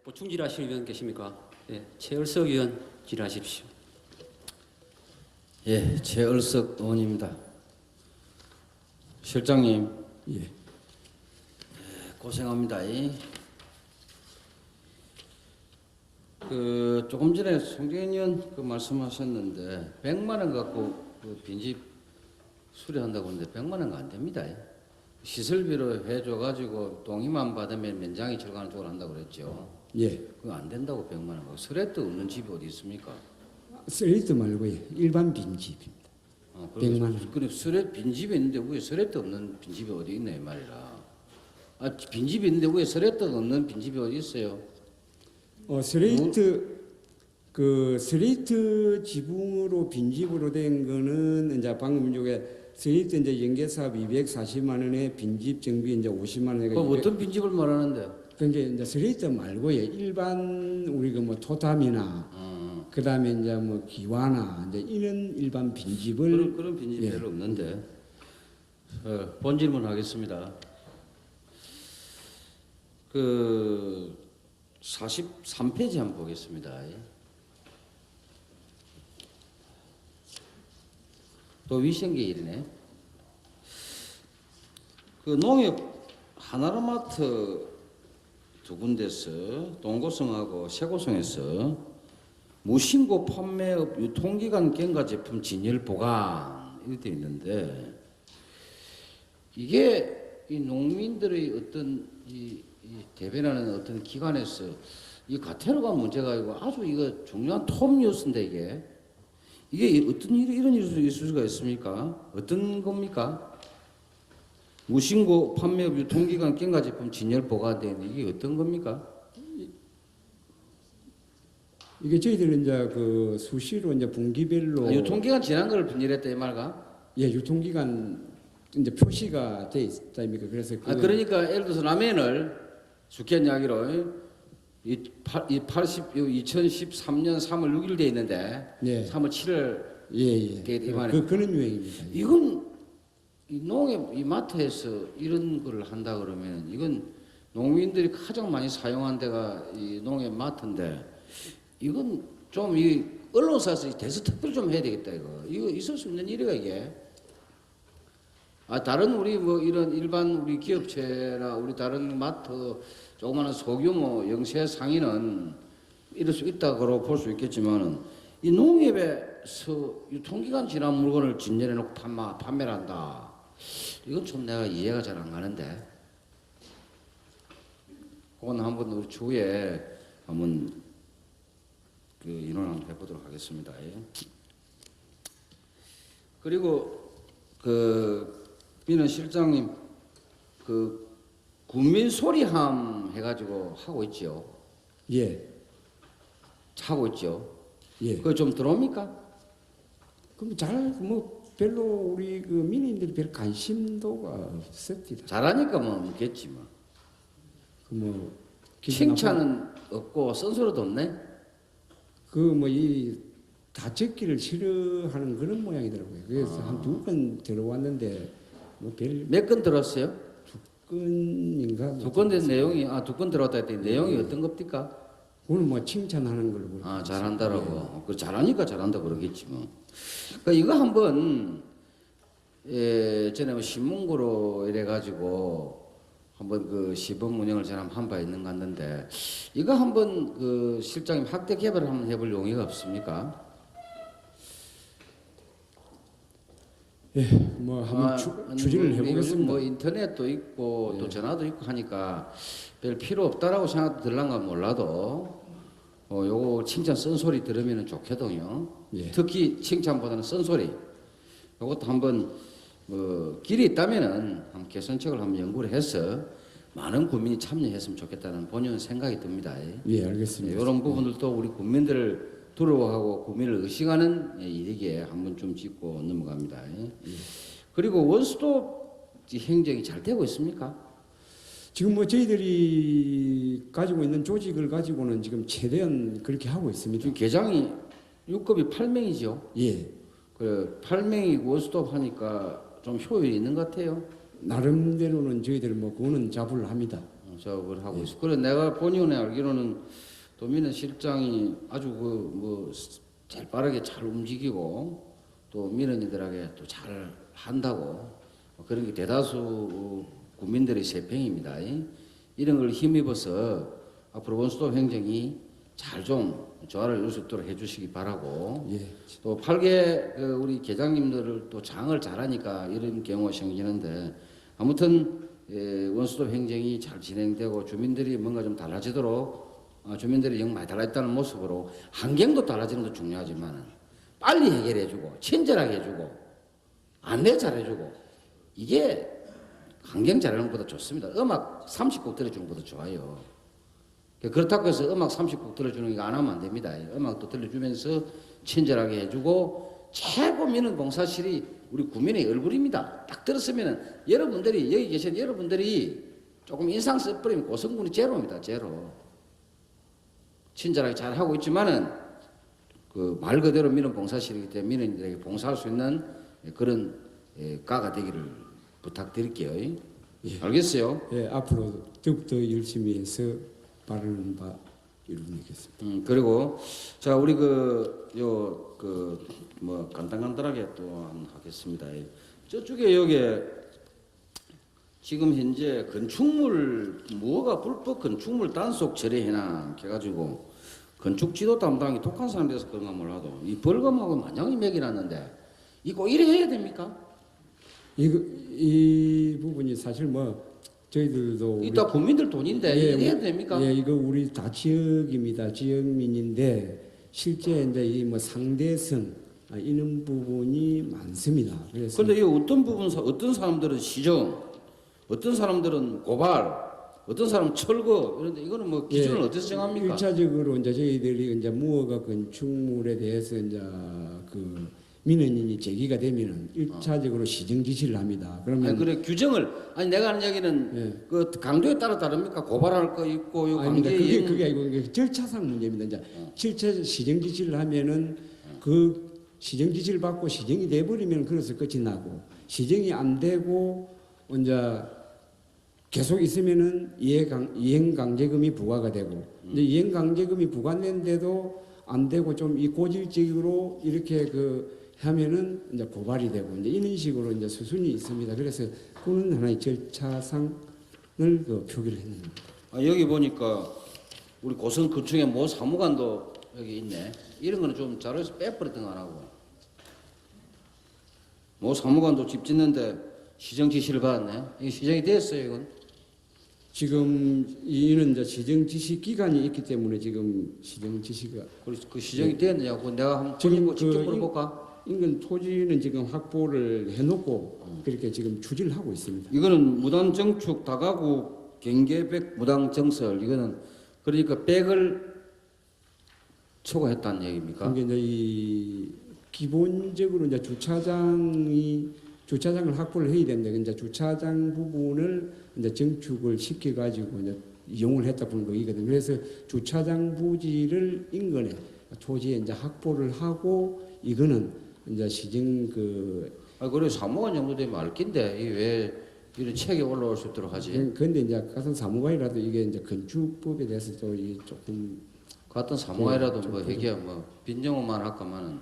보충 질의하실 의원 계십니까? 예, 최을석 의원 질의하십시오. 예, 최을석 의원입니다. 실장님, 고생합니다. 조금 전에 송정인 의원 말씀하셨는데 100만 원 갖고 빈집 수리한다고 하는데 100만 원가 안 됩니다. 시설비로 해줘가지고 동의만 받으면 면장이 들어가는 쪽으로 한다고 그랬죠. 예. 그거 안 된다고 100만 원. 스레트 없는 집이 어디 있습니까? 스레트 말고요. 일반 빈집입니다. 100만 원. 그래 스레트 빈집이 있는데 왜 스레트 없는 빈집이 어디 있네 이 말이라. 빈집이 있는데 왜 스레트 없는 빈집이 어디 있어요? 스레이트 지붕으로 빈집으로 된 거는 이제 방금 쪽에 스레이트 이제 연계 사업 240만 원에 빈집 정비 이제 50만 원에. 그럼 어떤 빈집을 말하는데? 그러니까 이제 스레이트 말고요. 일반 우리 그 토담이나 그다음에 이제 기와나 이제 이런 일반 빈집을 그런 빈집이 별로 없는데. 본 질문 하겠습니다. 43페이지 한번 보겠습니다. 또 위생계일이네. 농협 하나로마트 두 군데서 동고성하고 세고성에서 무신고 판매업 유통기간 경과 제품 진열 보관 이렇게 되어 있는데 이게 이 농민들의 어떤 이 대변하는 어떤 기관에서 이 가태료가 문제가 아니고 아주 이거 중요한 톱 뉴스인데 이게 어떤 이런 일이 있을 수가 있습니까? 어떤 겁니까? 무신고 판매업 유통기간 경과 제품 진열 보관되는 이게 어떤 겁니까? 이게 저희들은 이제 수시로 이제 분기별로 유통기간 지난 걸 분열했다 이 말가? 예, 유통기간 이제 표시가 돼 있다입니까? 그래서 그러니까 예를 들어서 라면을 수캔 이야기로 2013년 3월 6일 돼 있는데 네. 3월 7일 예. 그런 유행입니다. 이건 이 농협 이 마트에서 이런 걸 한다 그러면 이건 농민들이 가장 많이 사용한 데가 이 농협 마트인데 이건 좀 이 언론사에서 대서특별 좀 해야 되겠다 이거 있을 수 있는 일이가 이게. 다른 우리 이런 일반 우리 기업체나 우리 다른 마트 조그마한 소규모 영세 상인은 이럴 수 있다고 볼 수 있겠지만은 이 농협에서 유통기간 지난 물건을 진열해 놓고 판매를 한다. 이건 좀 내가 이해가 잘 안 가는데. 그건 한번 우리 주에 한번 인원 한번 해보도록 하겠습니다. 그리고 민원 실장님 국민 소리함 해가지고 하고 있죠. 예. 하고 있죠. 예. 그거 좀 들어옵니까? 그럼 별로 우리 민원인들이 별 관심도가 없습니다. 잘하니까 없겠지 칭찬은 없고 쓴소리도 없네. 이 다쳤기를 싫어하는 그런 모양이더라고요. 그래서 한 2건 들어왔는데 몇 건 들었어요? 2건인가? 2건 된 내용이 2건 들어왔다 했더니 내용이 어떤 겁니까? 오늘 칭찬하는 걸로. 잘한다라고. 잘하니까 잘한다 그러겠지 그러니까 이거 한번 전에 신문고로 이래가지고 한번 시범 운영을 제가 한 바 있는 것 같는데 이거 한번 실장님 학대 개발을 한번 해볼 용의가 없습니까? 예, 한번 추진을 해보겠습니다. 인터넷도 있고 또 전화도 있고 하니까 별 필요 없다라고 생각도 들란가 몰라도 요거 칭찬 쓴소리 들으면 좋거든요. 예. 특히 칭찬보다는 쓴소리. 요것도 한번 길이 있다면은 한번 개선책을 한번 연구를 해서 많은 국민이 참여했으면 좋겠다는 본연 생각이 듭니다. 예, 알겠습니다. 이런 부분들도 우리 국민들을 두려워하고 국민을 의식하는 일이기에 한번 좀 짚고 넘어갑니다. 그리고 원스톱 행정이 잘 되고 있습니까? 지금 저희들이 가지고 있는 조직을 가지고는 지금 최대한 그렇게 하고 있습니다. 지금 계장이 6급이 8명이죠. 예. 8명이 원스톱 하니까 좀 효율이 있는 것 같아요. 나름대로는 저희들 그거는 자부를 합니다. 작업을 하고 있어. 그래 내가 본의원에 알기로는 도민의 실장이 아주 제일 빠르게 잘 움직이고 또 민원인들에게 또 잘 한다고 그런 게 대다수 국민들의 세평입니다. 이런 걸 힘입어서 앞으로 원수도 행정이 잘 좀 조화를 이룰 수 있도록 해주시기 바라고 예. 또 8개 우리 계장님들을 또 장을 잘하니까 이런 경우가 생기는데 아무튼 원수도 행정이 잘 진행되고 주민들이 뭔가 좀 달라지도록 주민들이 영 많이 달라졌다는 모습으로 환경도 달라지는 것도 중요하지만 빨리 해결해주고 친절하게 해주고 안내 잘해주고 이게 환경 잘하는 것보다 좋습니다. 음악 30곡 들려주는 것보다 좋아요. 그렇다고 해서 음악 30곡 들려주는 거 안 하면 안 됩니다. 음악도 들려주면서 친절하게 해주고 최고 민원 봉사실이 우리 국민의 얼굴입니다. 딱 들었으면 여러분들이 여기 계신 여러분들이 조금 인상 써버리면 고성군이 제로입니다. 제로. 친절하게 잘 하고 있지만은 그 말 그대로 민원 봉사실이기 때문에 민원인들에게 봉사할 수 있는 그런 가가 되기를 부탁드릴게요. 예. 알겠어요? 예, 앞으로 더욱더 열심히 해서 바라는 바 이루겠습니다. 그리고 자 우리 뭐 간단하게 또 한번 하겠습니다. 저쪽에 여기 지금 현재 건축물 무허가 불법 건축물 단속 철회해나 해가지고 건축 지도 담당이 독한 사람이 돼서 그런가 몰라도 이 벌금하고 만장이 매기놨는데 이거 이래 해야 됩니까? 이 부분이 사실 뭐 저희들도 이따 국민들 돈인데 이래 해야 됩니까? 예, 이거 우리 다 지역입니다. 지역민인데 실제 이제 이 뭐 상대성 이런 부분이 많습니다. 그래서 그런데 이 어떤 부분 어떤 사람들은 시정, 어떤 사람들은 고발, 어떤 사람은 철거 이런데 이거는 뭐 기준을 예, 어디서 정합니까? 1차적으로 이제 저희들이 이제 무허가 건축물에 대해서 이제 그 민원인이 제기가 되면은 1차적으로 시정 지시를 합니다. 그러면 아니 그래 규정을 아니 내가 하는 얘기는 예. 그 강도에 따라 다릅니까? 고발할 거 있고 요 아닙니다. 강제 그게 이행 그게 아니고 이게 절차상 문제입니다. 이제 실제 시정 지시를 하면은 그 시정 지시를 받고 시정이 돼 버리면 그래서 끝이 나고 시정이 안 되고 이제 계속 있으면은 이행 강제금이 부과가 되고 이제 이행 강제금이 부과된데도 안 되고 좀 이 고질적으로 이렇게 그 하면은 이제 고발이 되고 이제 이런 식으로 이제 수순이 있습니다. 그래서 그는 하나의 절차상을 그 표기를 했습니다. 여기 보니까 우리 고성 구청에 모 사무관도 여기 있네. 이런 거는 좀 자료에서 빼버렸던 거 안 하고 모 사무관도 집 짓는데 시정 지시를 받았네. 이게 시정이 됐어요 이건. 지금 이는 이제 시정 지시 기간이 있기 때문에 지금 시정 지시가 그래서 그 시정이 됐느냐고 내가 한번 지금 직접 그 물어볼까? 인근 토지는 지금 확보를 해놓고 그렇게 지금 추진을 하고 있습니다. 이거는 무단 정축 다가구 경계백 무단 정설 이거는 그러니까 100을 초과했다는 얘기입니까? 그러니까 이제 이 기본적으로 이제 주차장을 확보를 해야 되는데 이제 주차장 부분을 이제 정축을 시켜 가지고 이제 이용을 했다 보는 거이거든요. 그래서 주차장 부지를 인근에 토지에 이제 확보를 하고 이거는 이제 시정 그래 사무관 정도 되면 알 낀데 이게 왜 이런 책에 올라올 수 있도록 하지? 그런데 이제 같은 사무관이라도 이게 이제 건축법에 대해서 또 이 조금 같은 사무관이라도 뭐 얘기야 뭐 빈정어만 할까만은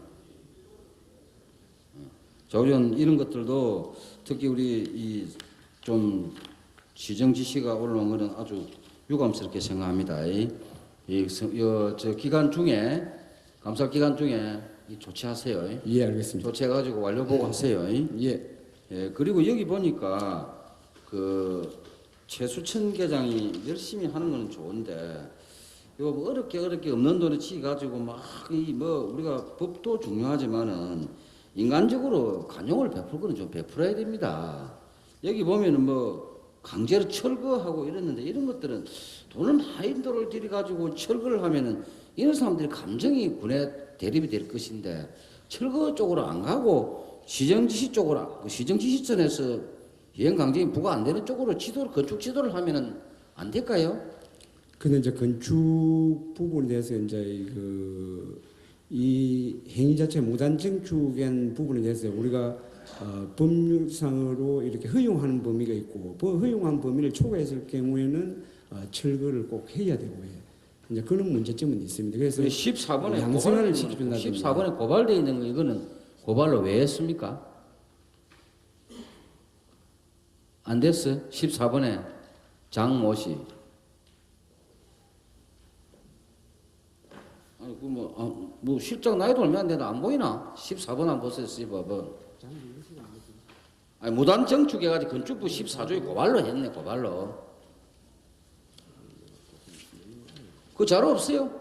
자 우리는 이런 것들도 특히 우리 이 좀 시정 지시가 올라온 거는 아주 유감스럽게 생각합니다. 저 기간 중에 감사 기간 중에 조치하세요. 예, 알겠습니다. 조치해가지고 완료 보고하세요. 예. 예, 그리고 여기 보니까 그 최수천 계장이 열심히 하는 건 좋은데 이거 뭐 어렵게 없는 돈을 치 가지고 막 이 뭐 우리가 법도 중요하지만은 인간적으로 관용을 베풀 거는 좀 베풀어야 됩니다. 여기 보면은 뭐 강제로 철거하고 이랬는데 이런 것들은 돈을 많이 들여 가지고 철거를 하면은 이런 사람들이 감정이 군에 대립이 될 것인데 철거 쪽으로 안 가고 시정지시 쪽으로 시정지시선에서 이행 강제이 부과 안 되는 쪽으로 건축 지도를 하면은 안 될까요? 근데 이제 건축 부분에 대해서 이제 이 행위 자체 무단 증축한 부분에 대해서 우리가 법률상으로 이렇게 허용하는 범위가 있고 허용한 범위를 초과했을 경우에는 철거를 꼭 해야 되고요. 이제 그런 문제점은 있습니다. 그래서 14번에 양성화를 시키는다든가 14번에 고발돼 있는 거 이거는 고발로 왜 했습니까? 안 됐어요? 14번에 장모 씨. 아니 뭐 실장 나이도 얼마 안 되는데 안 보이나? 14번 안 보세요, 14번. 아니 무단 정축해가지고 건축부 14조에 고발로 했네, 고발로. 그 자료 없어요?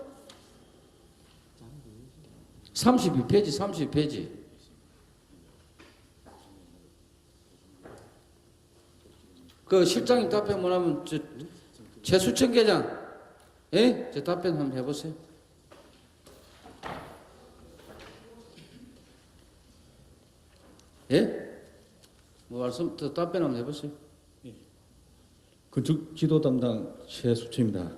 32페이지, 30페이지. 그 실장님 답변 뭐냐면 저 최수천 계장, 예? 저 답변 한번 해보세요. 예? 뭐 말씀, 더 답변 한번 해보세요. 건축 지도 담당 최수철입니다.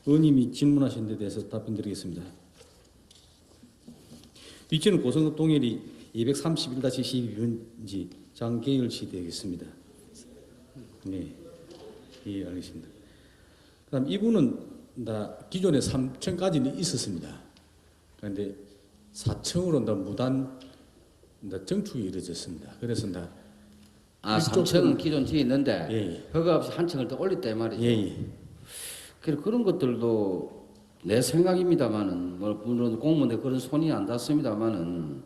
의원님이 질문하신 데 대해서 답변드리겠습니다. 위치는 고성읍 동일이 231-12번지 장계열 시 되겠습니다. 네, 예, 알겠습니다. 그다음 이분은 다 기존에 3층까지는 있었습니다. 그런데 4층으로 다 무단 정축이 이루어졌습니다. 그래서 다 3층은 기존 뒤에 있는데 예. 허가 없이 한 층을 더 올렸다 이 말이죠. 예. 그래서 그런 것들도 내 생각입니다만은 물론 공무원들 그런 손이 안 닿습니다만은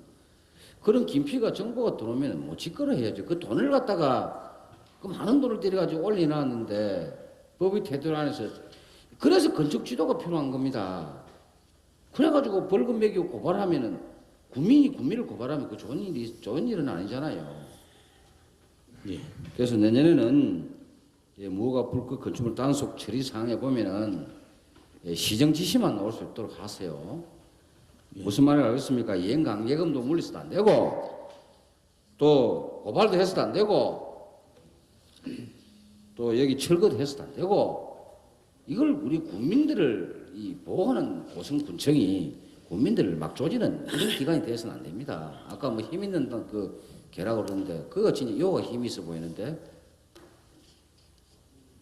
그런 김피가 정보가 들어오면 뭐 짓거려 해야죠. 그 돈을 갖다가 그 많은 돈을 들여가지고 올려놨는데 법의 태도 안에서 그래서 건축 지도가 필요한 겁니다. 그래가지고 벌금 매기고 고발하면은 국민을 고발하면 그 좋은 일은 아니잖아요. 예. 그래서 내년에는 무허가 불법 건축물 단속 처리 사항에 보면은 시정 지시만 나올 수 있도록 하세요. 무슨 말을 알겠습니까? 이행강제금도 물리서도 안 되고 또 고발도 해서도 안 되고 또 여기 철거도 해서도 안 되고 이걸 우리 국민들을 보호하는 고성군청이 국민들을 막 조지는 이런 기관이 되어서는 안 됩니다. 아까 뭐 힘 있는 그 개라고 그러는데 그거 진짜 요가 힘이 있어 보이는데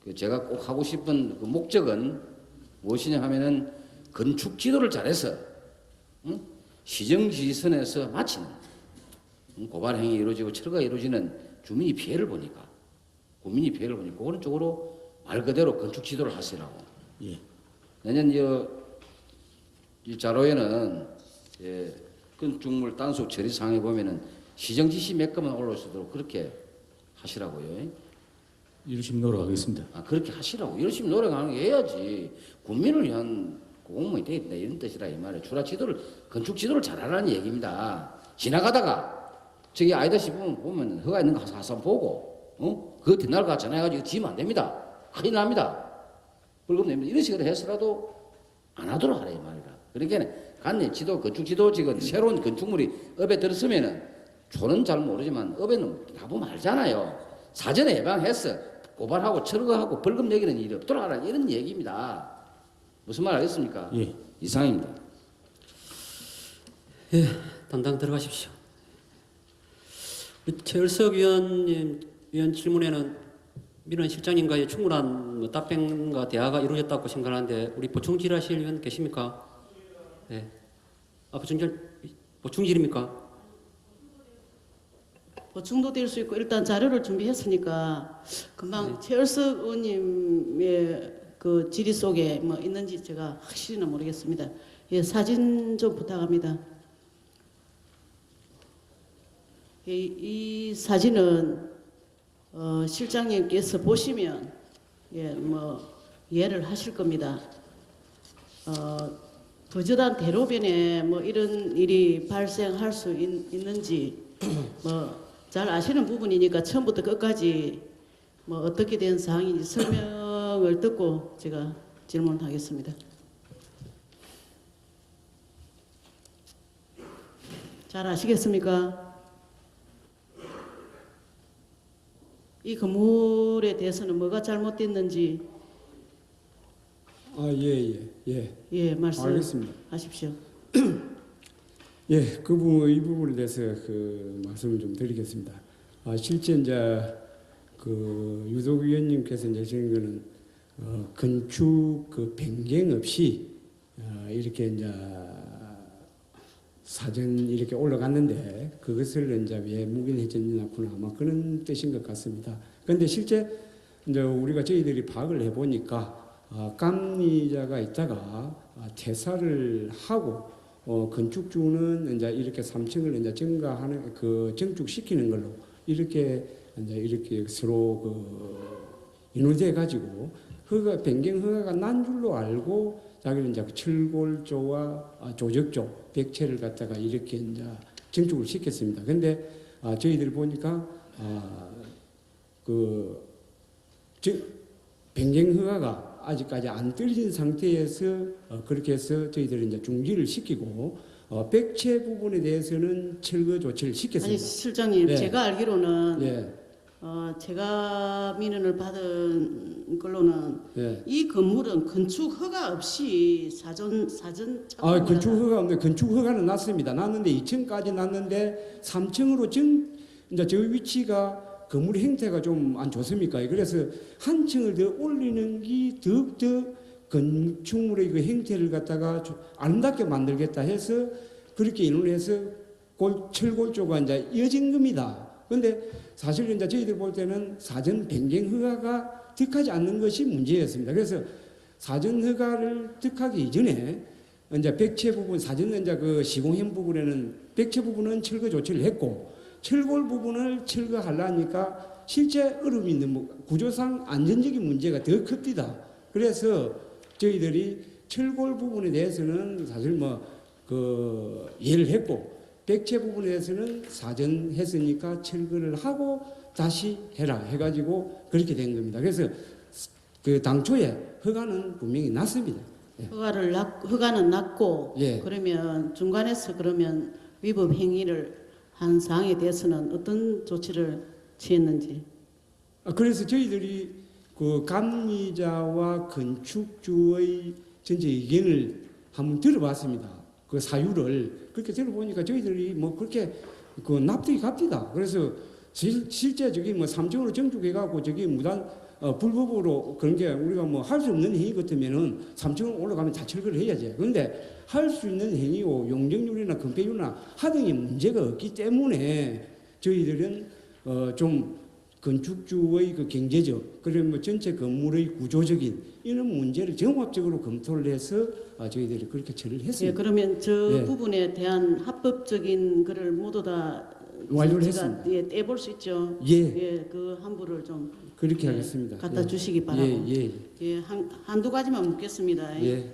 그 제가 꼭 하고 싶은 그 목적은 무엇이냐 하면은 건축 지도를 잘해서 시정지선에서 마치는 고발 행위 이루어지고 철거가 이루어지는 주민이 피해를 보니까 국민이 피해를 보니까 그런 쪽으로 말 그대로 건축 지도를 하시라고. 예. 내년 이 자료에는 건축물 단속 처리 사항에 보면은 시정지시 몇 건만 올라올 수 있도록 그렇게 하시라고요. 열심히 노력하겠습니다. 그렇게 하시라고. 열심히 노력하는 게 해야지. 국민을 위한 공무원이 되겠다 이런 뜻이라 이 말이에요. 주라 지도를 건축 지도를 잘하라는 얘기입니다. 지나가다가 저기 아이다 싶으면 보면 허가 있는 거 한번 보고 그거 뒷날 가 전화해가지고 지면 안 됩니다. 큰일 납니다. 벌금 냅니다. 이런 식으로 해서라도 안 하도록 하라 이 말이라. 그러니까 간내 지도 건축 지도 지금 새로운 건축물이 업에 들었으면은 조는 잘 모르지만 업에는 가보면 알잖아요. 사전에 예방해서 고발하고 철거하고 벌금 내기는 일이 없도록 하라 이런 얘기입니다. 무슨 말 알겠습니까? 예. 이상입니다. 예, 담당 들어가십시오. 우리 최을석 위원 질문에는 민원 실장님과의 충분한 뭐 답변과 대화가 이루어졌다고 생각하는데 우리 보충질하실 위원 계십니까? 네. 보충질입니까? 보충도 될 수 있고 일단 자료를 준비했으니까 금방 최을석 의원님의 그 질의 속에 뭐 있는지 제가 확실히는 모르겠습니다. 예, 사진 좀 부탁합니다. 이 사진은 실장님께서 보시면 뭐 이해를 하실 겁니다. 부저단 대로변에 뭐 이런 일이 발생할 수 있는지 뭐 잘 아시는 부분이니까 처음부터 끝까지 뭐 어떻게 된 사항인지 설명을 듣고 제가 질문하겠습니다. 잘 아시겠습니까? 이 건물에 대해서는 뭐가 잘못됐는지 예, 알겠습니다. 말씀하십시오. 예, 이 부분에 대해서 그 말씀을 좀 드리겠습니다. 실제 이제 그 유독 위원님께서 이제 저는 거는 건축 그 변경 없이 이렇게 이제 사전 이렇게 올라갔는데 그것을 이제 왜 묵인해졌냐구나 아마 그런 뜻인 것 같습니다. 그런데 실제 이제 우리가 저희들이 파악을 해보니까 감리자가 있다가 퇴사를 하고 건축주는 이제 이렇게 3층을 이제 증가하는 그 증축시키는 걸로 이렇게 이제 이렇게 서로 그 인허돼 가지고 허가 변경 허가가 난 줄로 알고 자기는 이제 철골조와 조적조 백채를 갖다가 이렇게 이제 증축을 시켰습니다. 근데 저희들 보니까 그 변경 허가가 아직까지 안 떨어진 상태에서 그렇게 해서 저희들이 이제 중지를 시키고 백채 부분에 대해서는 철거 조치를 아니 시켰습니다. 실장님, 네. 제가 알기로는 네, 제가 민원을 받은 걸로는 네. 이 건물은 건축 허가 없이 사전 건축 허가 없네. 건축 허가는 났습니다. 났는데 2층까지 났는데 3층으로 이제 저 위치가 건물 형태가 좀 안 좋습니까? 그래서 한 층을 더 올리는 게 더욱더 건축물의 그 형태를 갖다가 아름답게 만들겠다 해서 그렇게 인원해서 철골조가 이제 이어진 겁니다. 그런데 사실 이제 저희들 볼 때는 사전 변경 허가가 득하지 않는 것이 문제였습니다. 그래서 사전 허가를 득하기 이전에 이제 백채 부분, 사전 이제 그 시공현 부분에는 백채 부분은 철거 조치를 했고 철골 부분을 철거하려니까 실제 어려움이 있는 구조상 안전적인 문제가 더 큽니다. 그래서 저희들이 철골 부분에 대해서는 사실 그 이해를 했고 백채 부분에 대해서는 사전 했으니까 철거를 하고 다시 해라 해가지고 그렇게 된 겁니다. 그래서 그 당초에 허가는 분명히 났습니다. 예. 허가는 났고 예. 그러면 중간에서 그러면 위법 행위를 한 사항에 대해서는 어떤 조치를 취했는지. 그래서 저희들이 그 감리자와 건축주의 전체 의견을 한번 들어봤습니다. 그 사유를 그렇게 들어보니까 저희들이 그렇게 그 납득이 갑니다. 그래서 실제 저기 3층으로 증축해갖고 저기 무단 불법으로 그런 게 우리가 할 수 없는 행위 같으면은 3층으로 올라가면 다 철거를 해야지. 그런데 할 수 있는 행위고 용적률이나 건폐율이나 하등의 문제가 없기 때문에 저희들은 좀 건축주의 그 경제적 그리고 전체 건물의 구조적인 이런 문제를 종합적으로 검토를 해서 저희들이 그렇게 처리를 했습니다. 예, 그러면 저 예. 부분에 대한 합법적인 거를 모두 다 완료를 제가, 했습니다. 예, 떼볼 수 있죠. 예. 그 한부를 좀 그렇게 예, 하겠습니다. 갖다 예. 주시기 바라고. 예. 예, 한두 가지만 묻겠습니다. 예.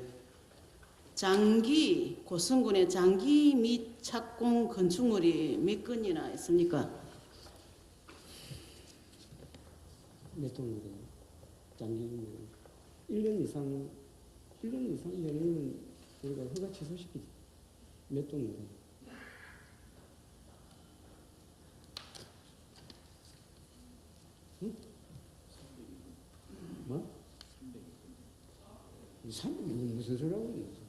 장기 고성군의 장기 및 착공 건축물이 몇 건이나 있습니까? 몇 동으로 장기 1년 이상 되면 우리가 허가 취소시키죠. 몇 동으로? 응? 뭐? 300이 무슨 소리라고 그러는 거죠?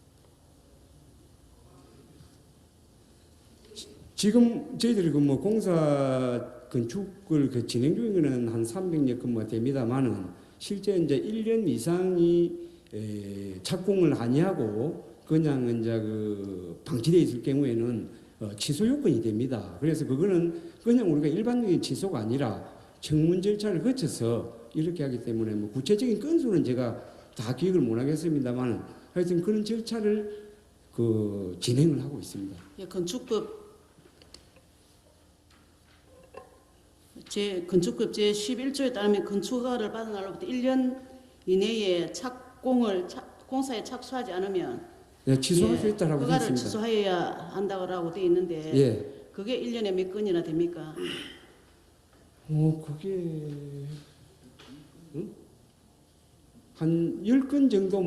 지금 저희들이 공사 건축을 진행 중인 거는 한 300여 건 됩니다만은 실제 이제 1년 이상이 착공을 아니하고 그냥 이제 그 방치되어 있을 경우에는 취소 요건이 됩니다. 그래서 그거는 그냥 우리가 일반적인 취소가 아니라 청문 절차를 거쳐서 이렇게 하기 때문에 구체적인 건수는 제가 다 기억을 못 하겠습니다만 하여튼 그런 절차를 진행을 하고 있습니다. 예, 건축법 건축법 제 11조에 따르면 건축허가를 받은 날로부터 1년 이내에 공사에 착수하지 않으면 네, 취소할 수 있다라고 되어 허가를 있습니다. 취소해야 한다고 되어 있는데 예. 그게 1년에 몇 건이나 됩니까? 그게 한 10건 정도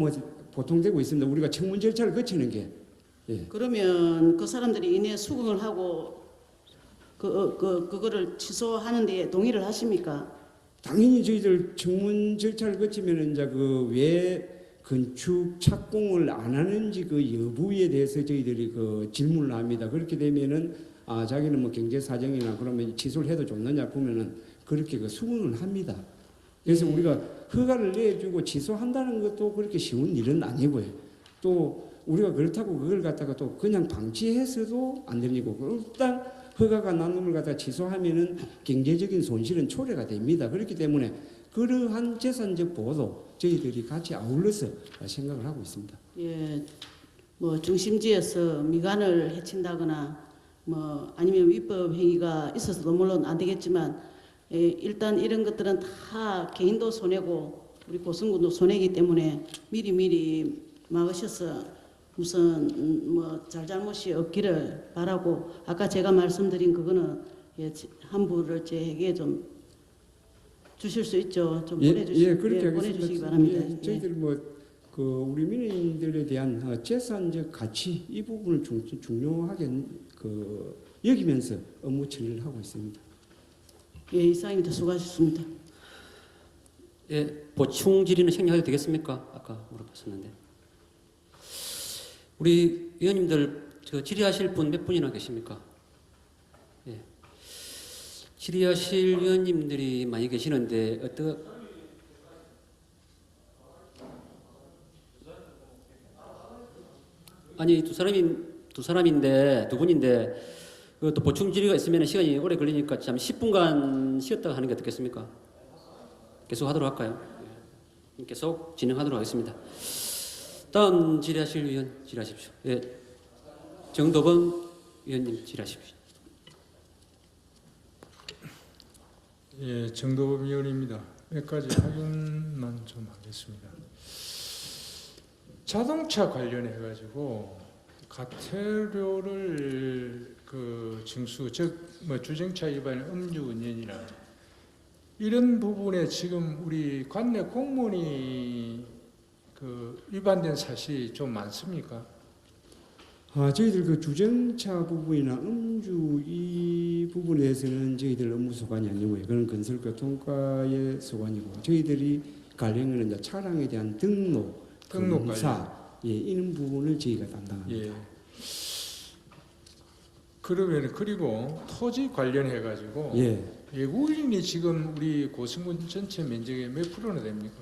보통 되고 있습니다. 우리가 청문 절차를 거치는 게. 예. 그러면 그 사람들이 이내 수긍을 하고 그거를 취소하는 데 동의를 하십니까? 당연히 저희들 청문 절차를 거치면 이제 왜 건축 착공을 안 하는지 그 여부에 대해서 저희들이 질문을 합니다. 그렇게 되면은 자기는 경제 사정이나 그러면 취소를 해도 좋느냐 보면은 그렇게 수긍을 합니다. 그래서 우리가 허가를 내주고 취소한다는 것도 그렇게 쉬운 일은 아니고요. 또 우리가 그렇다고 그걸 갖다가 또 그냥 방치해서도 안 되고 일단 허가가 난 놈을 갖다가 취소하면은 경제적인 손실은 초래가 됩니다. 그렇기 때문에 그러한 재산적 보호도 저희들이 같이 아울러서 생각을 하고 있습니다. 예, 뭐 중심지에서 미관을 해친다거나 뭐 아니면 위법 행위가 있어서도 물론 안 되겠지만 예, 일단 이런 것들은 다 개인도 손해고 우리 고성군도 손해이기 때문에 미리 막으셔서 무슨 뭐 잘잘못이 없기를 바라고 아까 제가 말씀드린 그거는 예, 한부를 제게 좀 주실 수 있죠. 좀 그렇게 보내주시기 하겠습니다. 바랍니다. 예, 저희들 그 우리 민원인들에 대한 재산적 가치 이 부분을 중요하게 여기면서 업무 처리를 하고 있습니다. 예, 이상입니다. 수고하셨습니다. 예, 보충 질의는 생략해도 되겠습니까? 아까 물어봤었는데. 우리 의원님들 저 질의하실 분 몇 분이나 계십니까? 예. 질의하실 의원님들이 많이 계시는데 아니 두 사람인데 두 분인데 또 보충 질의가 있으면 시간이 오래 걸리니까 참 10분간 쉬었다가 하는 게 어떻겠습니까? 계속 하도록 할까요? 계속 진행하도록 하겠습니다. 다음 질의하실 의원 질의하십시오. 예, 정도범 의원님 질의하십시오. 예, 정도범 의원입니다. 몇 가지 확인만 좀 하겠습니다. 자동차 관련해 가지고 과태료를 징수 즉 뭐 주정차 위반 음주 운전이나 이런 부분에 지금 우리 관내 공무원이 위반된 사실이 좀 많습니까? 저희들 그 주정차 부분이나 음주 이 부분에 대해서는 저희들 업무 소관이 아니고요. 그건 건설교통과의 소관이고 저희들이 관련은 이제 차량에 대한 등록 검사 이런 부분을 저희가 담당합니다. 예. 그러면 그리고 토지 관련해 가지고 외국인이 지금 우리 고성군 전체 면적의 몇 프로나 됩니까?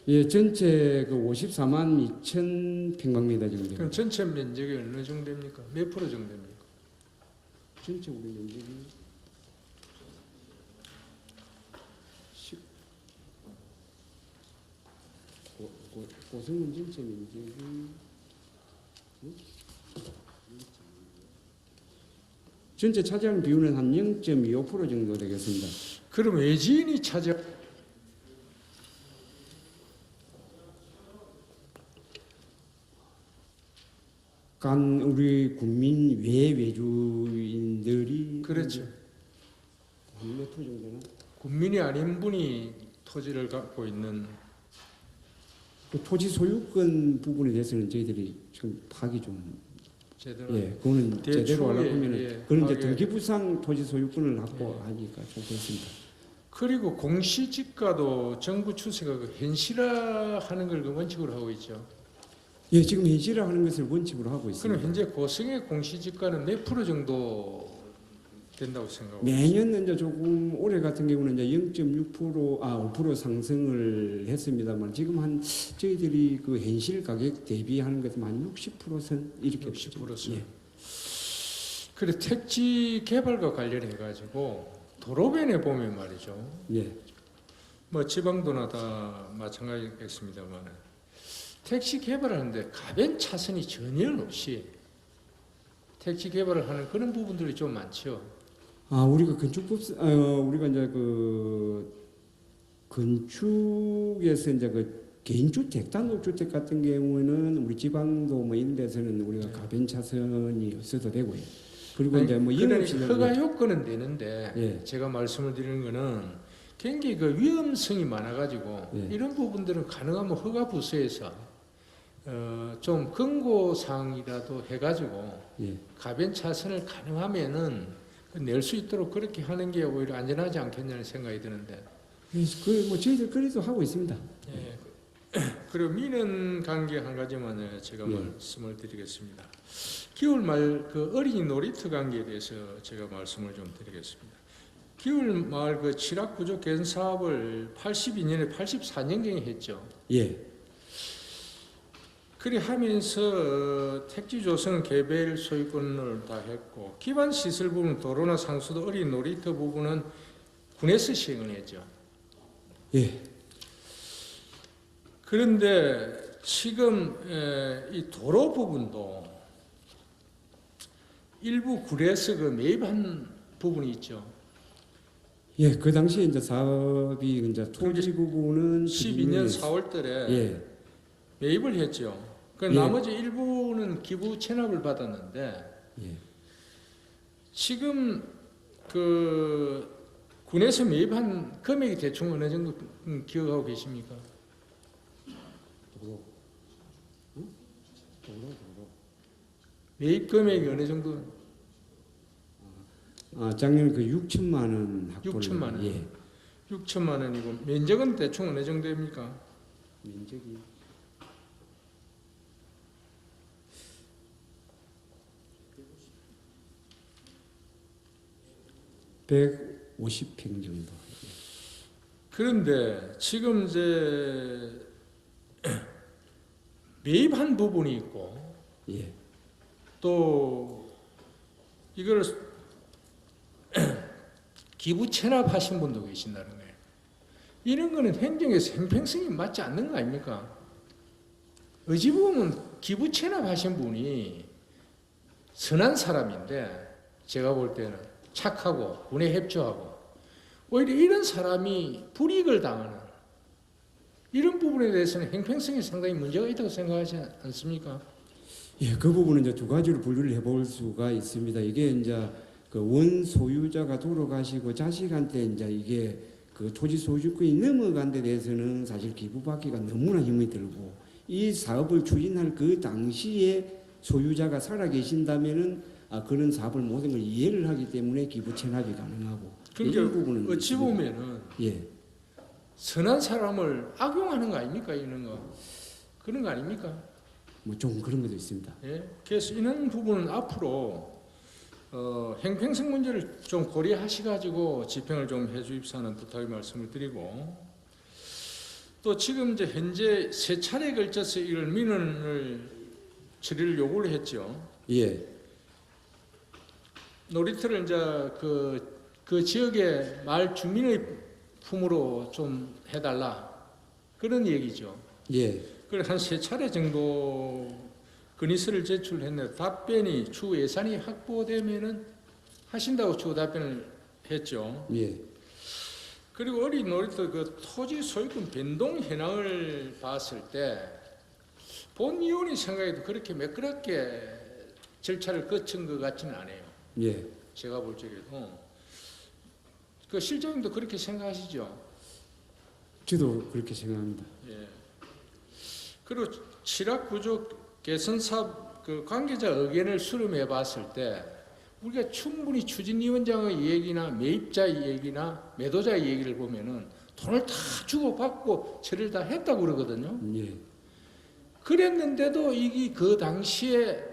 예, 전체 54만 2천 평방미터 정도. 그럼 전체 면적이 어느 정도 됩니까? 몇 프로 정도 됩니까? 전체 우리 면적이 고성군 전체 면적이 전체 차지하는 비율은 한 0.25% 정도 되겠습니다. 그럼 외지인이 차지 우리 국민 외주인들이 그렇죠. 몇 프로 정도나? 국민이 아닌 분이 토지를 갖고 있는 그 토지 소유권 부분에 대해서는 저희들이 지금 파악이 좀 제대로 그거는 제대로 하려고 하면 그런 이제 파악에- 등기부상 토지 소유권을 하니까 좀 그렇습니다. 그리고 공시지가도 정부 추세가 현실화하는 걸 원칙으로 하고 있죠. 예, 지금 현실화하는 것을 원칙으로 하고 있습니다. 그럼 현재 고성의 공시지가는 몇 프로 정도 된다고 생각하고 매년 이제 조금 올해 같은 경우는 이제 0.6% 5% 상승을 했습니다만 지금 한 저희들이 그 현실 가격 대비하는 것은 한 60%선 이렇게 60%선. 예. 그래 택지 개발과 관련해 가지고 도로변에 보면 말이죠. 예. 뭐 지방도나 다 마찬가지겠습니다만 택지 개발하는데 가변 차선이 전혀 없이 택지 개발을 하는 그런 부분들이 좀 많죠. 우리가 우리가 이제 그 건축에서 이제 그 개인주택, 단독주택 같은 경우에는 우리 지방도 뭐 이런 데서는 우리가 가변 차선이 없어도 되고요. 그리고 이제 뭐 그러니까 영업시설 허가 요건은 되는데 예. 제가 말씀을 드리는 거는 굉장히 그 위험성이 많아가지고 예. 이런 부분들은 가능하면 허가부서에서 좀 권고 사항이라도 해가지고 예. 가변 차선을 가능하면은 낼 수 있도록 그렇게 하는 게 오히려 안전하지 않겠냐는 생각이 드는데. 그뭐 저희들 그래도 하고 있습니다. 예. 그리고 민원 관계 한 가지만 제가 예. 말씀을 드리겠습니다. 기울마을 그 어린이 놀이터 관계에 대해서 제가 말씀을 좀 드리겠습니다. 기울마을 그 취락 구조 개선 사업을 82년에 84년경에 했죠. 예. 그리 하면서 택지 조성 개별 소유권을 다 했고 기반 시설 부분 도로나 상수도 어린이 놀이터 부분은 군에서 시행을 했죠. 예. 그런데 지금 이 도로 부분도 일부 굴에서 그 매입한 부분이 있죠. 예, 그 당시에 이제 사업이 이제 토지 부분은 12년 4월달에 예. 매입을 했죠. 그 예. 나머지 일부는 기부 체납을 받았는데 예. 지금 그 군에서 매입한 금액이 대충 어느 정도 기억하고 계십니까? 매입 금액이 어느 정도? 아, 작년 그 6천만 원 확보를 6천만 원. 예. 6천만 원이고 면적은 대충 어느 정도입니까? 면적이 150평 정도. 그런데 지금 이제 매입한 부분이 있고 예. 또 이걸 기부 체납하신 분도 계신다는 거예요. 이런 거는 행정에서 형평성이 맞지 않는 거 아닙니까? 어찌 보면 기부 체납하신 분이 선한 사람인데 제가 볼 때는 착하고 군에 협조하고 오히려 이런 사람이 불이익을 당하는 이런 부분에 대해서는 형평성이 상당히 문제가 있다고 생각하지 않습니까? 예, 그 부분은 이제 두 가지로 분류를 해볼 수가 있습니다. 이게 이제 그 원 소유자가 돌아가시고 자식한테 이제 이게 그 토지 소유권이 넘어간 데 대해서는 사실 기부받기가 너무나 힘이 들고 이 사업을 추진할 그 당시에 소유자가 살아계신다면은 그런 사업을 모든 걸 이해를 하기 때문에 기부 체납이 가능하고 그러니까 이 부분은 어찌 있습니다. 보면은 예. 선한 사람을 악용하는 거 아닙니까? 이런 거 그런 거 아닙니까? 뭐 좀 그런 것도 있습니다. 예? 그래서 이런 부분은 앞으로 형평성 문제를 좀 고려하셔가지고 집행을 좀 해주입사는 부탁의 말씀을 드리고 또 지금 이제 현재 세 차례에 걸쳐서 이걸 민원을 처리를 요구를 했죠. 예. 놀이터를 이제 그 지역의 마을 주민의 품으로 좀 해달라 그런 얘기죠. 예. 그래 한 세 차례 정도 건의서를 제출했는데 답변이 추후 예산이 확보되면은 하신다고 추후 답변을 했죠. 예. 그리고 어린 놀이터 그 토지 소유권 변동 현황을 봤을 때 본 위원이 생각해도 그렇게 매끄럽게 절차를 거친 것 같지는 않아요. 예. 제가 볼 적에도 그 실장님도 그렇게 생각하시죠? 저도 그렇게 생각합니다. 예. 그리고 취락 구조 개선 사업 그 관계자 의견을 수렴해 봤을 때 우리가 충분히 추진위원장의 얘기나 매입자의 얘기나 매도자의 얘기를 보면은 돈을 다 주고 받고 처리를 다 했다고 그러거든요. 예. 그랬는데도 이게 그 당시에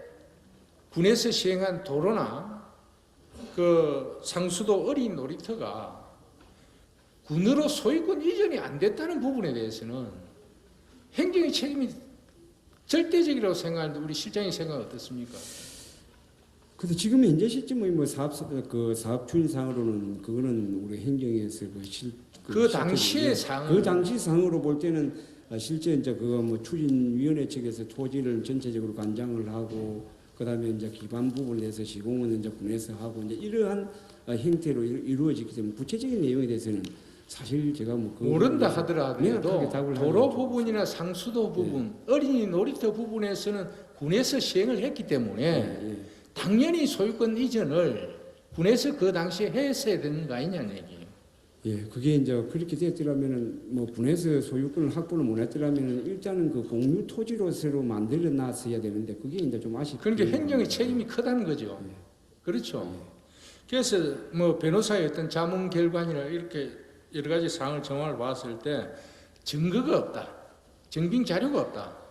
군에서 시행한 도로나 그 상수도 어린 놀이터가 군으로 소유권 이전이 안 됐다는 부분에 대해서는 행정의 책임이 절대적이라고 생각하는데 우리 실장님 생각 어떻습니까? 근데 지금 현재 시점의 뭐 사업 추진상으로는 그거는 우리 행정에서 그 당시의 상황 그 당시 상으로 볼 때는 실제 이제 그거 뭐 추진위원회 측에서 토지를 전체적으로 관장을 하고 그다음에 이제 기반 부분에 대해서 시공은 이제 군에서 하고 이제 이러한 형태로 이루어지기 때문에 구체적인 내용에 대해서는 사실 제가 뭐 모른다 하더라도 명확하게 답을 도로 하기는 부분이나 상수도 부분, 어린이 놀이터 부분에서는 군에서 시행을 했기 때문에 예. 당연히 소유권 이전을 군에서 그 당시에 했어야 되는 거 아니냐는 얘기예요. 예, 그게 이제 그렇게 됐더라면은 뭐 군에서 소유권을 확보를 못했더라면은 일단은 그 공유 토지로서로 만들어 놨어야 되는데 그게 이제 좀 아쉽죠. 그러니까 행정의 책임이 크다는 거죠. 그렇죠. 그래서 뭐 변호사의 어떤 자문 결과나 이렇게 여러 가지 사항을 정황을 봤을 때 증거가 없다. 증빙 자료가 없다.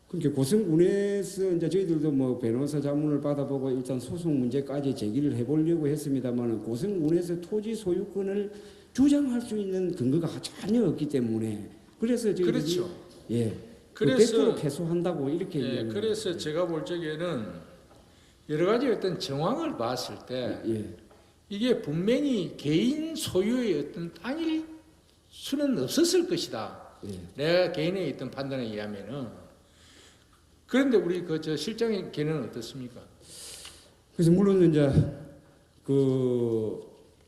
그러니까 고성군에서 이제 저희들도 뭐 변호사 자문을 받아보고 일단 소송 문제까지 제기를 해보려고 했습니다만 고성군에서 토지 소유권을 주장할 수 있는 근거가 전혀 없기 때문에 그래서 저희들이 그렇죠. 예, 그래서 100% 패소한다고 이렇게 예, 얘기하는 그래서 거예요. 제가 볼 적에는 여러 가지 어떤 정황을 봤을 때 예, 이게 분명히 개인 소유의 어떤 땅일 수는 없었을 것이다. 예. 내가 개인의 어떤 판단에 의하면은. 그런데 우리 그 저 실장의 개는 어떻습니까? 그래서 물론 이제 그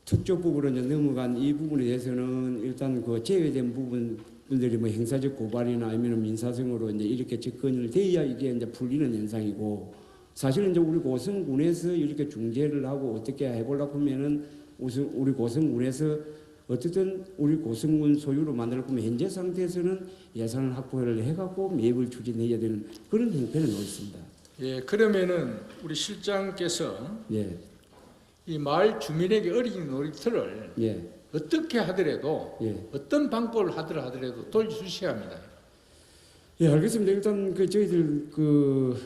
특조법으로 이제 넘어간 이 부분에 대해서는 일단 그 제외된 부분들이 뭐 행사적 고발이나 아니면 민사성으로 이제 이렇게 접근을 돼야 이게 이제 풀리는 현상이고 사실은 이제 우리 고성군에서 이렇게 중재를 하고 어떻게 해보려고 하면은 우선 우리 고성군에서 어쨌든 우리 고성군 소유로 만들 거면 현재 상태에서는 예산을 확보를 해갖고 매입을 추진해야 되는 그런 형편에 놓여 있습니다. 예, 그러면은 우리 실장께서 예, 이 마을 주민에게 어린이 놀이터를 예, 어떻게 하더라도 예. 어떤 방법을 하더라도 돌려주셔야 합니다. 예, 알겠습니다. 일단 그 저희들 그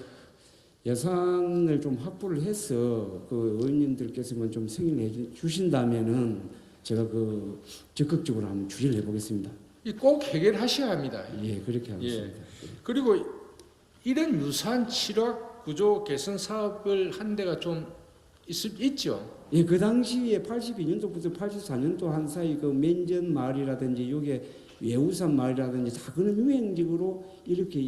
예산을 좀 확보를 해서 그 의원님들께서만 좀 승인해 주신다면은 제가 그 적극적으로 한번 추진을 해보겠습니다. 이 꼭 해결하셔야 합니다. 예, 그렇게 하겠습니다. 그리고 이런 유사한 칠화 구조 개선 사업을 한 데가 좀 있죠. 예, 그 당시에 82년도부터 84년도 한 사이 그 맨전 마을이라든지 요게 외우산 마을이라든지 다 그런 유행적으로 이렇게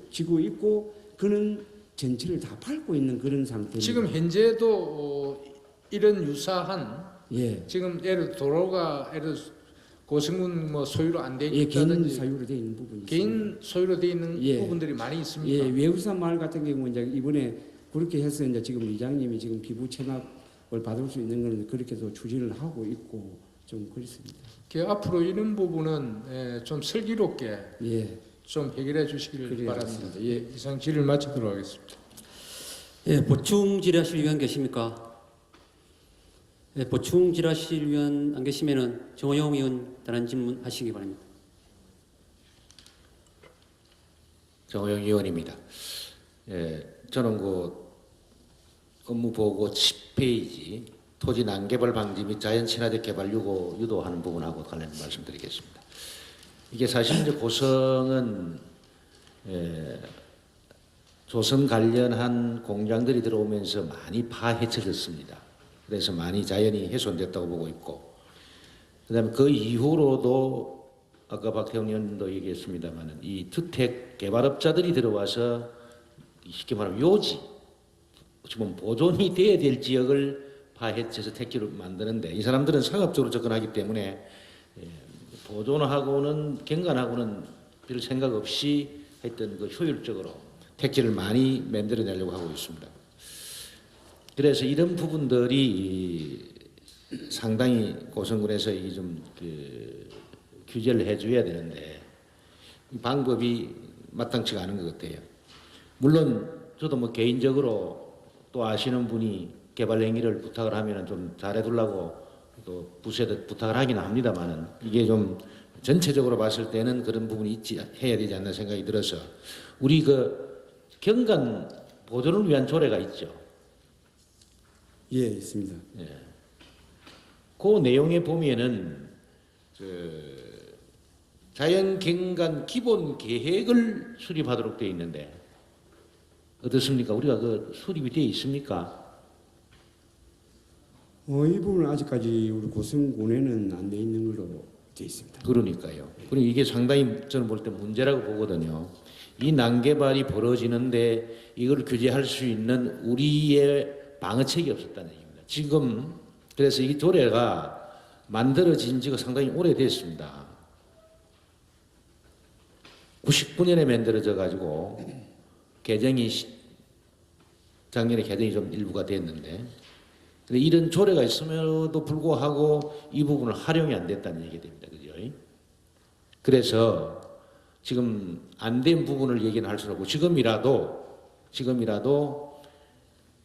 지고 있고 그는 전체를 다 밟고 있는 그런 상태입니다. 지금 현재도 이런 유사한 예, 지금 예를 도로가 예를 고성군 뭐 소유로 안 돼 예, 개인 있다든지 사유로 되어 있는 부분이 있습니다. 개인 소유로 돼 있는 예. 부분들이 많이 있습니다. 예, 외우산 마을 같은 경우 이제 이번에 그렇게 해서 이제 지금 이장님이 지금 피부 체납을 받을 수 있는 건 그렇게도 추진을 하고 있고 좀 그렇습니다. 앞으로 이런 부분은 좀 슬기롭게 예, 좀 해결해 주시길 그래야 바랍니다. 하겠습니다. 예, 이상 질의를 마치도록 하겠습니다. 예, 보충 질의하실 위원 계십니까? 예, 보충 질의하실 위원 안 계시면은 정호영 의원 다른 질문 하시기 바랍니다. 정호영 의원입니다. 예, 저는 그 업무 보고 10페이지 토지 난개발 방지 및 자연 친화적 개발 유도하는 부분하고 관련 말씀드리겠습니다. 이게 사실 이제 고성은 조선 관련한 공장들이 들어오면서 많이 파헤쳐졌습니다. 그래서 많이 자연이 훼손됐다고 보고 있고, 그다음에 그 이후로도 아까 박태훈 의원도 얘기했습니다만은 이 주택 개발업자들이 들어와서 쉽게 말하면 요지, 지금 보존이 돼야 될 지역을 파헤쳐서 택지를 만드는데 이 사람들은 상업적으로 접근하기 때문에 보존하고는 경관하고는 별 생각 없이 하여튼 그 효율적으로 택지를 많이 만들어내려고 하고 있습니다. 그래서 이런 부분들이 상당히 고성군에서 이 좀 규제를 해줘야 되는데 이 방법이 마땅치가 않은 것 같아요. 물론 저도 뭐 개인적으로 또 아시는 분이 개발 행위를 부탁을 하면은 좀 잘해두려고 또 부서에도 부탁을 하긴 합니다만은 이게 좀 전체적으로 봤을 때는 그런 부분이 해야 되지 않나 생각이 들어서 우리 그 경관 보존을 위한 조례가 있죠. 예, 있습니다. 그 내용에 보면은 자연경관 기본 계획을 수립하도록 되어 있는데 어떻습니까? 우리가 그 수립이 되어 있습니까? 이 부분은 아직까지 우리 고성군에는 안 돼 있는 걸로 되어 있습니다. 그러니까요. 그리고 이게 상당히 저는 볼 때 문제라고 보거든요. 이 난개발이 벌어지는데 이걸 규제할 수 있는 우리의 방어책이 없었다는 얘기입니다. 지금 그래서 이 조례가 만들어진 지가 상당히 오래됐습니다. 99년에 만들어져 가지고 작년에 개정이 좀 일부가 됐는데 근데 이런 조례가 있음에도 불구하고 이 부분을 활용이 안 됐다는 얘기 됩니다. 그죠? 그래서 지금 안 된 부분을 얘기는 할 수 없고 지금이라도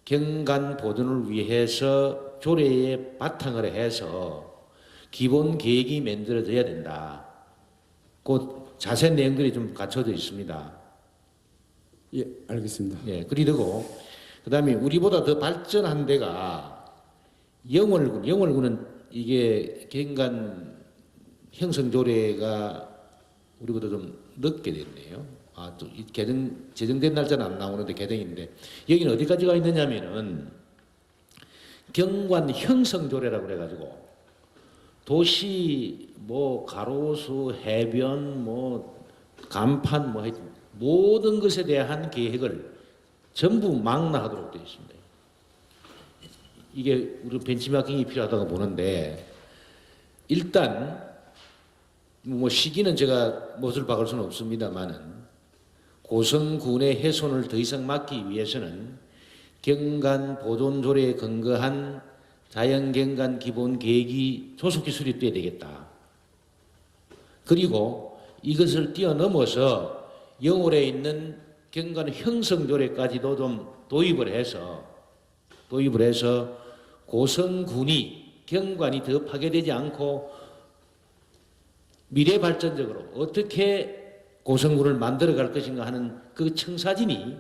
경관 보존을 위해서 조례에 바탕을 해서 기본 계획이 만들어져야 된다. 그 자세한 내용들이 좀 갖춰져 있습니다. 예, 알겠습니다. 예, 그리고 그다음에 우리보다 더 발전한 데가 영월군은 이게 경관 형성 조례가 우리보다 좀 늦게 됐네요. 또 제정된 날짜는 안 나오는데 개정인데 여기는 어디까지가 있느냐면은 경관 형성 조례라고 그래가지고 도시 뭐 가로수 해변 뭐 간판 뭐 하여튼 모든 것에 대한 계획을 전부 망라하도록 되어 있습니다. 이게 우리 벤치마킹이 필요하다고 보는데 일단 뭐 시기는 제가 못을 박을 수는 없습니다만은 고성군의 훼손을 더 이상 막기 위해서는 경관 보존 조례에 근거한 자연경관 기본 계획이 조속히 수립돼야 되겠다. 그리고 이것을 뛰어넘어서 영월에 있는 경관 형성 조례까지도 좀 도입을 해서 고성군이 경관이 더 파괴되지 않고 미래 발전적으로 어떻게 고성군을 만들어갈 것인가 하는 그 청사진이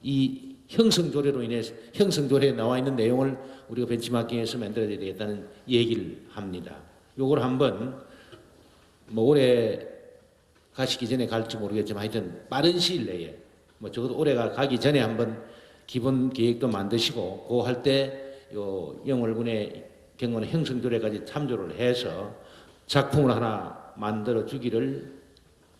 이 형성조례로 인해서 형성조례에 나와 있는 내용을 우리가 벤치마킹해서 만들어야 되겠다는 얘기를 합니다. 요걸 한번 뭐 올해 가시기 전에 갈지 모르겠지만 하여튼 빠른 시일 내에 뭐 적어도 올해가 가기 전에 한번 기본 계획도 만드시고 그 할 때 요 영월군의 경관 형성조례까지 참조를 해서 작품을 하나 만들어 주기를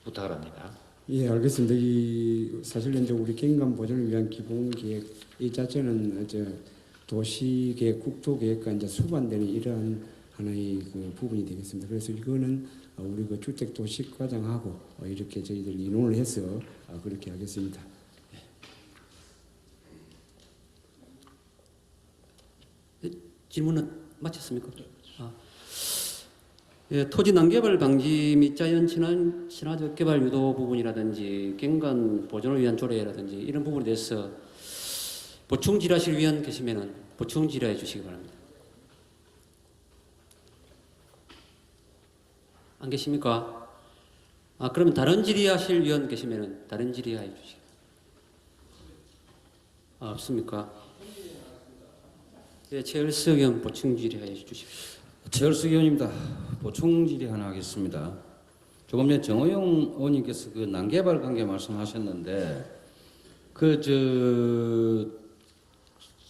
부탁을 합니다. 예, 알겠습니다. 사실 이제 우리 경관 보존을 위한 기본 계획 이 자체는 도시계획, 국토계획과 이제 수반되는 이러한 하나의 그 부분이 되겠습니다. 그래서 이거는 우리 그 주택도시과장하고 이렇게 저희들 의논을 해서 그렇게 하겠습니다. 질문은 마쳤습니까? 예, 토지 난개발 방지 및 자연 친화적 개발 유도 부분이라든지 경관 보존을 위한 조례라든지 이런 부분에 대해서 보충 질의하실 위원 계시면은 보충 질의해 주시기 바랍니다. 안 계십니까? 그러면 다른 질의하실 위원 계시면은 다른 질의해 주시기. 없습니까? 예, 최을석 의원 보충 질의해 주십시오. 최열수 의원입니다. 보충 질의 하나 하겠습니다. 조금 전에 정호영 의원님께서 그 난개발 관계 말씀하셨는데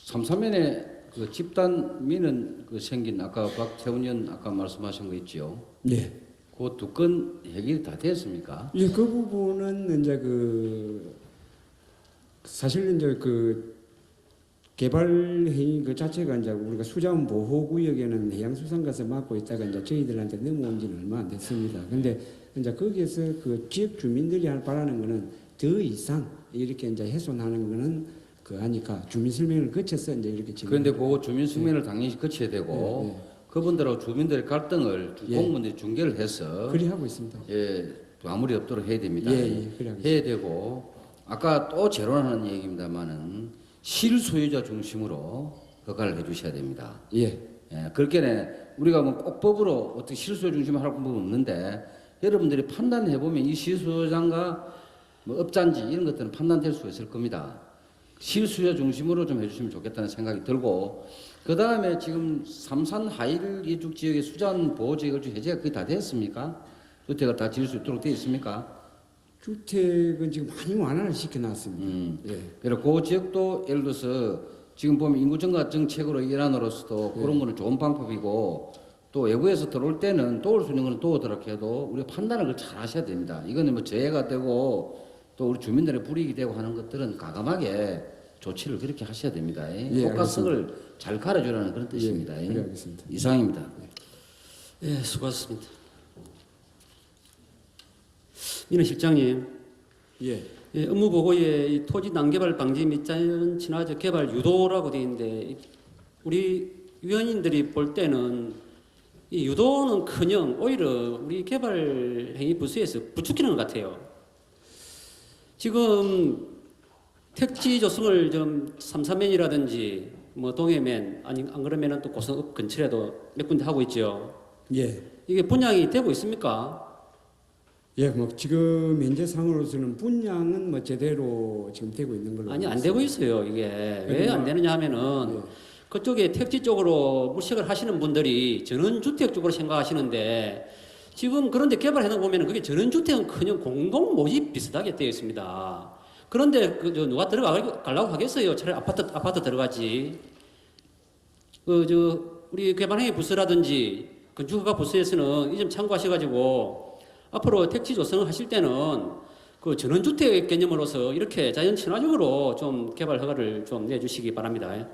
삼삼면에 그 집단 민원 생긴 아까 박태훈 의원 아까 말씀하신 거 있지요? 네. 그 두 건 해결이 다 됐습니까? 예, 그 부분은 이제 사실은 이제 개발 행위 그 자체가 이제 우리가 수자원 보호 구역에는 해양수산가서 맡고 있다가 이제 저희들한테 넘어온 지는 얼마 안 됐습니다. 근데 이제 거기에서 그 지역 주민들이 바라는 거는 더 이상 이렇게 이제 훼손하는 거는 하니까 주민 설명을 거쳐서 이제 이렇게 그런데 그 주민 숙면을 당연히 거쳐야 되고 그분들하고 주민들의 갈등을 공무원들이 중개를 해서 그리 하고 있습니다. 예, 또 아무리 없도록 해야 됩니다. 그래 하고 해야 되고 아까 또 재론하는 얘기입니다만은 실소유자 중심으로 허가를 해주셔야 됩니다. 예. 그렇게 우리가 뭐 꼭 법으로 어떻게 실소유자 중심으로 할 부분은 없는데 여러분들이 판단해 보면 이 실소유자인가 뭐 업자인지 이런 것들은 판단될 수 있을 겁니다. 실수요 중심으로 좀 해주시면 좋겠다는 생각이 들고 그 다음에 지금 삼산 하일 이쪽 지역의 수자원 보호 지역을 해제가 거의 다 됐습니까? 주택을 다 지을 수 있도록 되어 있습니까? 주택은 지금 많이 완화를 시켜놨습니다. 예. 그리고 그 지역도 예를 들어서 지금 보면 인구 증가 정책으로 일환으로서도 그런 거는 좋은 방법이고 또 외부에서 들어올 때는 또 올 수 있는 거는 또 오도록 해도 우리가 판단을 잘 하셔야 됩니다. 이거는 뭐 재해가 되고 또 우리 주민들의 불이익이 되고 하는 것들은 과감하게 조치를 그렇게 하셔야 됩니다. 효과성을 잘 가려주라는 그런 뜻입니다. 그래 알겠습니다. 이상입니다. 예, 수고하셨습니다. 민원 실장님, 예. 예, 업무 보고에 이 토지 난개발 방지 및 자연 친화적 개발 유도라고 되어 있는데 우리 위원님들이 볼 때는 이 유도는커녕 오히려 우리 개발행위 부수에서 부추기는 것 같아요. 지금 택지 조성을 좀 삼사면이라든지 뭐 동해면 아니 안 그러면은 또 고성읍 근처에도 몇 군데 하고 있죠. 예. 이게 분양이 되고 있습니까? 예, 뭐 지금 현재 상으로서는 분양은 뭐 제대로 지금 되고 있는 걸로 아니 알고 안 되고 있어요. 이게 왜 안 되느냐 하면은 예. 그쪽에 택지 쪽으로 물색을 하시는 분들이 전원주택 쪽으로 생각하시는데 지금 그런데 개발해 놓고 보면은 그게 전원주택은 그냥 공동 모집 비슷하게 되어 있습니다. 그런데 저 누가 들어가려고 하겠어요? 차라리 아파트 들어가지. 우리 개발행위 부서라든지 건축허가 부서에서는 이 점 참고하셔가지고 앞으로 택지 조성을 하실 때는 그 전원주택 개념으로서 이렇게 자연 친화적으로 좀 개발 허가를 좀 내주시기 바랍니다.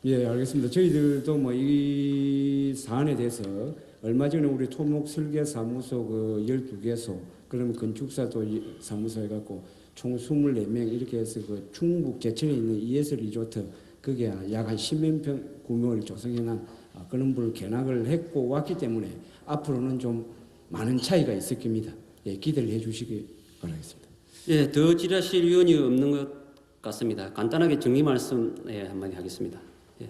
예, 알겠습니다. 저희들도 뭐 이 사안에 대해서 얼마 전에 우리 토목 설계 사무소 그 12개소, 그러면 건축사도 사무소 해갖고 총 24명 이렇게 해서 그 충북 제천에 있는 ES 리조트 그게 약 한 10만 평 구멍을 조성해놓은 그런 분을 견학을 했고 왔기 때문에 앞으로는 좀 많은 차이가 있을 겁니다. 예, 기대를 해주시기 바라겠습니다. 예, 더 질의하실 위원이 없는 것 같습니다. 간단하게 정리 말씀 한마디 하겠습니다. 예.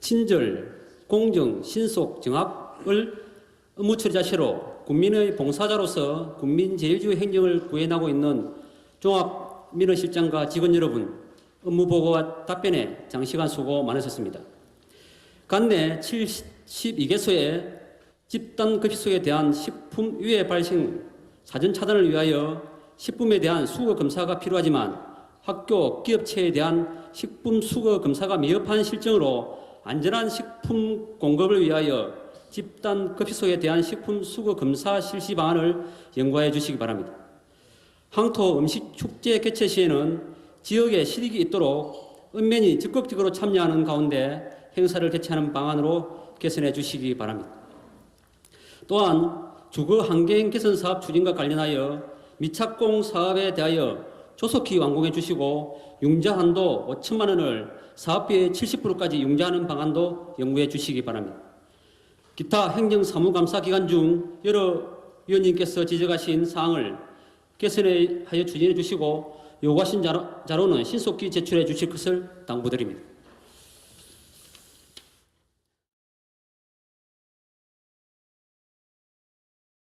친절, 공정, 신속, 정확을 업무 처리 자체로 국민의 봉사자로서 국민제일주의 행정을 구현하고 있는 종합민원실장과 직원 여러분, 업무보고와 답변에 장시간 수고 많으셨습니다. 관내 72개소의 집단급식소에 대한 식품 유해 발생 사전 차단을 위하여 식품에 대한 수거 검사가 필요하지만 학교, 기업체에 대한 식품 수거 검사가 미흡한 실정으로 안전한 식품 공급을 위하여 집단급식소에 대한 식품 수거 검사 실시 방안을 연구해 주시기 바랍니다. 항토 음식 축제 개최 시에는 지역에 실익이 있도록 읍면이 적극적으로 참여하는 가운데 행사를 개최하는 방안으로 개선해 주시기 바랍니다. 또한 주거 환경 개선 사업 추진과 관련하여 미착공 사업에 대하여 조속히 완공해 주시고 융자 한도 5천만 원을 사업비의 70%까지 융자하는 방안도 연구해 주시기 바랍니다. 기타 행정사무감사 기간 중 여러 위원님께서 지적하신 사항을 개선하여 추진해 주시고 요구하신 자료는 신속히 제출해 주실 것을 당부드립니다.